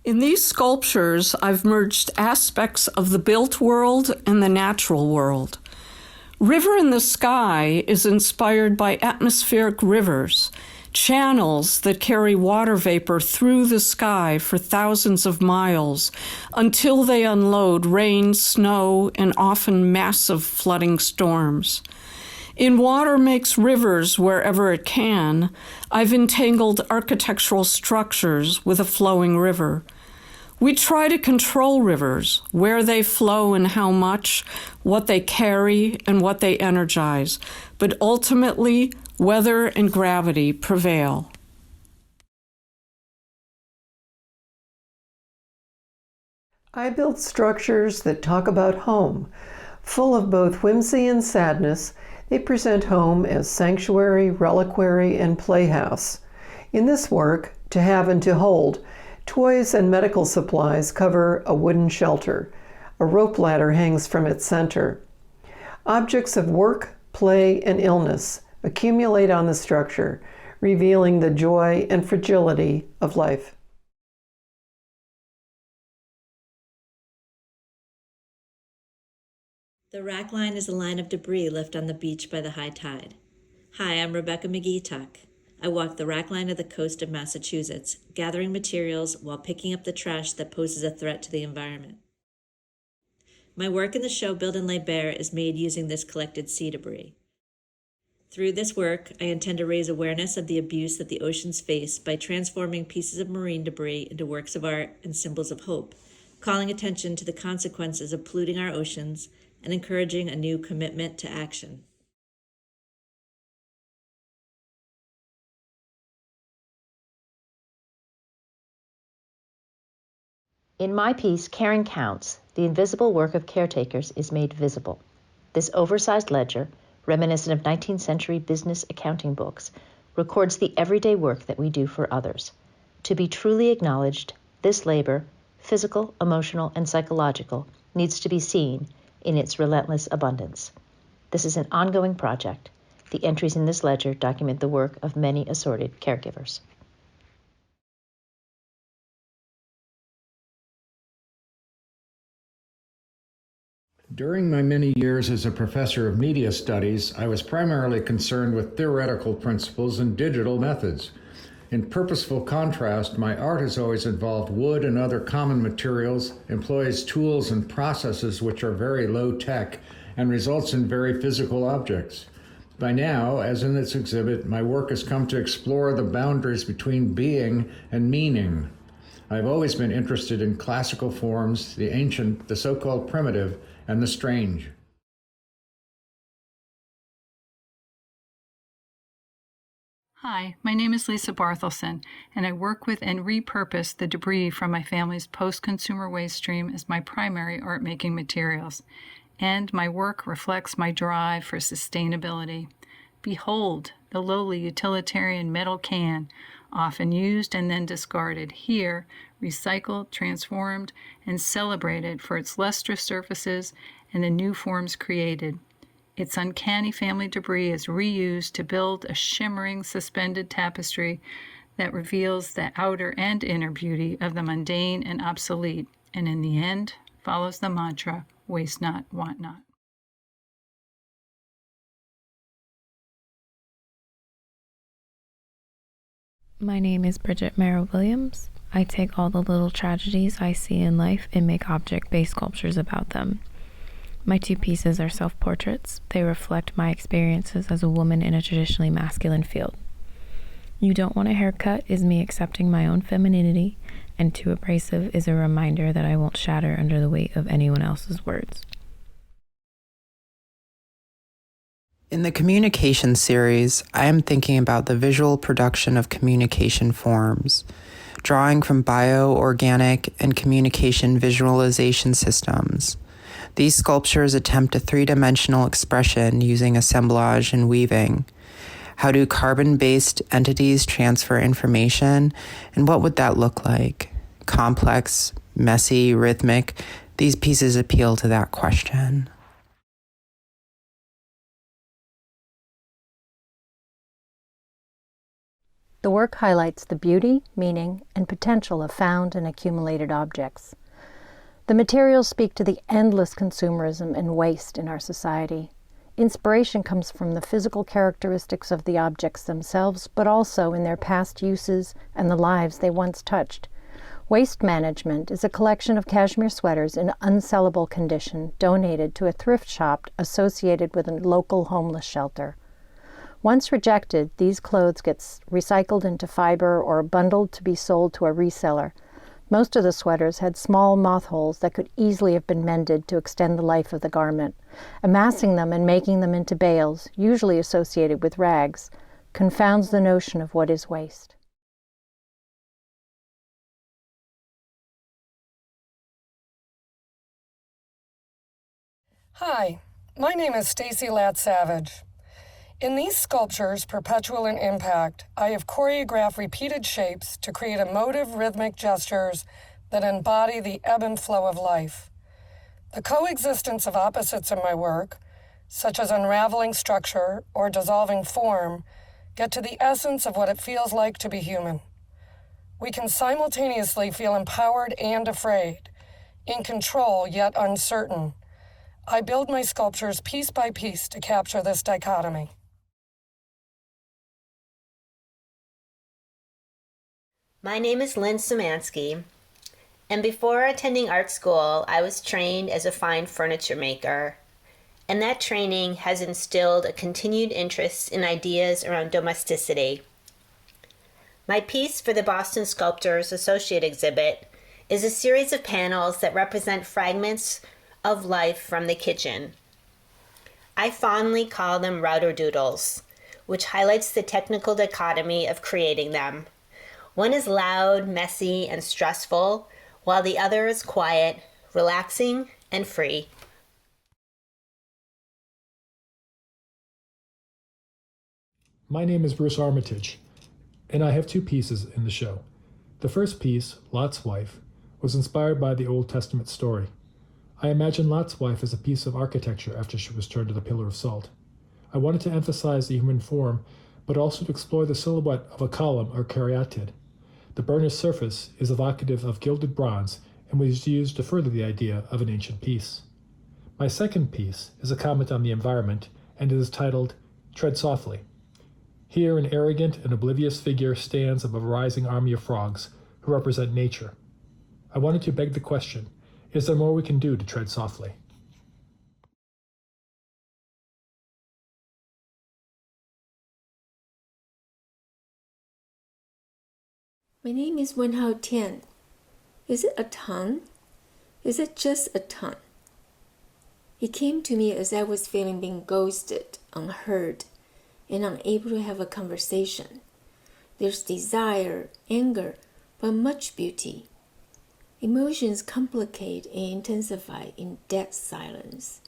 In these sculptures, I've merged aspects of the built world and the natural world. River in the Sky is inspired by atmospheric rivers, channels that carry water vapor through the sky for thousands of miles until they unload rain, snow, and often massive flooding storms. In Water Makes Rivers Wherever It Can, I've entangled architectural structures with a flowing river. We try to control rivers, where they flow and how much, what they carry and what they energize, but ultimately, weather and gravity prevail. I build structures that talk about home. Full of both whimsy and sadness, they present home as sanctuary, reliquary, and playhouse. In this work, To Have and to Hold, toys and medical supplies cover a wooden shelter. A rope ladder hangs from its center. Objects of work, play, and illness accumulate on the structure, revealing the joy and fragility of life. The rack line is a line of debris left on the beach by the high tide. Hi, I'm Rebecca McGee Tuck. I walk the rack line of the coast of Massachusetts, gathering materials while picking up the trash that poses a threat to the environment. My work in the show Build and Lay Bare is made using this collected sea debris. Through this work, I intend to raise awareness of the abuse that the oceans face by transforming pieces of marine debris into works of art and symbols of hope, calling attention to the consequences of polluting our oceans and encouraging a new commitment to action. In my piece, Caring Counts, the invisible work of caretakers is made visible. This oversized ledger, reminiscent of 19th century business accounting books, records the everyday work that we do for others. To be truly acknowledged, this labor, physical, emotional, and psychological, needs to be seen in its relentless abundance. This is an ongoing project. The entries in this ledger document the work of many assorted caregivers. During my many years as a professor of media studies, I was primarily concerned with theoretical principles and digital methods. In purposeful contrast, my art has always involved wood and other common materials, employs tools and processes which are very low tech, and results in very physical objects. By now, as in this exhibit, my work has come to explore the boundaries between being and meaning. I've always been interested in classical forms, the ancient, the so-called primitive, and the strange. Hi, my name is Lisa Barthelson, and I work with and repurpose the debris from my family's post-consumer waste stream as my primary art-making materials. And my work reflects my drive for sustainability. Behold, the lowly utilitarian metal can, often used and then discarded, here recycled, transformed, and celebrated for its lustrous surfaces and the new forms created. Its uncanny family debris is reused to build a shimmering suspended tapestry that reveals the outer and inner beauty of the mundane and obsolete, and in the end follows the mantra, waste not, want not. My name is Bridget Merrill-Williams. I take all the little tragedies I see in life and make object-based sculptures about them. My two pieces are self-portraits. They reflect my experiences as a woman in a traditionally masculine field. You Don't Want a Haircut is me accepting my own femininity, and Too Abrasive is a reminder that I won't shatter under the weight of anyone else's words. In the communication series, I am thinking about the visual production of communication forms, drawing from bio-organic and communication visualization systems. These sculptures attempt a three-dimensional expression using assemblage and weaving. How do carbon-based entities transfer information, and what would that look like? Complex, messy, rhythmic, these pieces appeal to that question. The work highlights the beauty, meaning, and potential of found and accumulated objects. The materials speak to the endless consumerism and waste in our society. Inspiration comes from the physical characteristics of the objects themselves, but also in their past uses and the lives they once touched. Waste Management is a collection of cashmere sweaters in unsellable condition donated to a thrift shop associated with a local homeless shelter. Once rejected, these clothes get recycled into fiber or bundled to be sold to a reseller. Most of the sweaters had small moth holes that could easily have been mended to extend the life of the garment. Amassing them and making them into bales, usually associated with rags, confounds the notion of what is waste. Hi, my name is Stacy Latt Savage. In these sculptures, Perpetual and Impact, I have choreographed repeated shapes to create emotive rhythmic gestures that embody the ebb and flow of life. The coexistence of opposites in my work, such as unraveling structure or dissolving form, get to the essence of what it feels like to be human. We can simultaneously feel empowered and afraid, in control yet uncertain. I build my sculptures piece by piece to capture this dichotomy. My name is Lynn Szymanski, and before attending art school, I was trained as a fine furniture maker, and that training has instilled a continued interest in ideas around domesticity. My piece for the Boston Sculptors Associate exhibit is a series of panels that represent fragments of life from the kitchen. I fondly call them router doodles, which highlights the technical dichotomy of creating them. One is loud, messy, and stressful, while the other is quiet, relaxing, and free. My name is Bruce Armitage, and I have two pieces in the show. The first piece, Lott's Wife, was inspired by the Old Testament story. I imagine Lott's wife as a piece of architecture after she was turned to the pillar of salt. I wanted to emphasize the human form, but also to explore the silhouette of a column or caryatid. The burnished surface is evocative of gilded bronze and was used to further the idea of an ancient piece. My second piece is a comment on the environment, and it is titled Tread Softly. Here an arrogant and oblivious figure stands above a rising army of frogs who represent nature. I wanted to beg the question, is there more we can do to tread softly? My name is Wenhao Tian. Is it a tongue? Is it just a tongue? It came to me as I was feeling being ghosted, unheard, and unable to have a conversation. There's desire, anger, but much beauty. Emotions complicate and intensify in dead silence.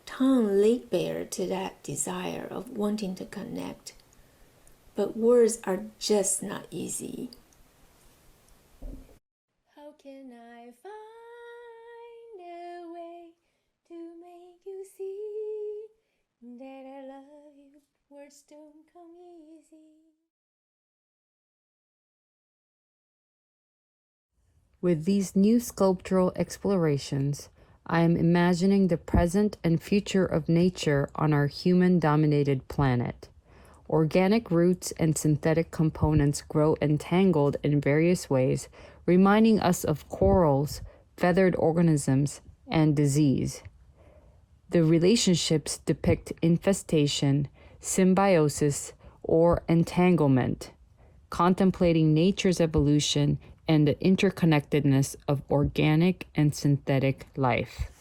Tongue laid bare to that desire of wanting to connect, but words are just not easy. How can I find a way to make you see that I love you? Words don't come easy. With these new sculptural explorations, I am imagining the present and future of nature on our human-dominated planet. Organic roots and synthetic components grow entangled in various ways, reminding us of corals, feathered organisms, and disease. The relationships depict infestation, symbiosis, or entanglement, contemplating nature's evolution and the interconnectedness of organic and synthetic life.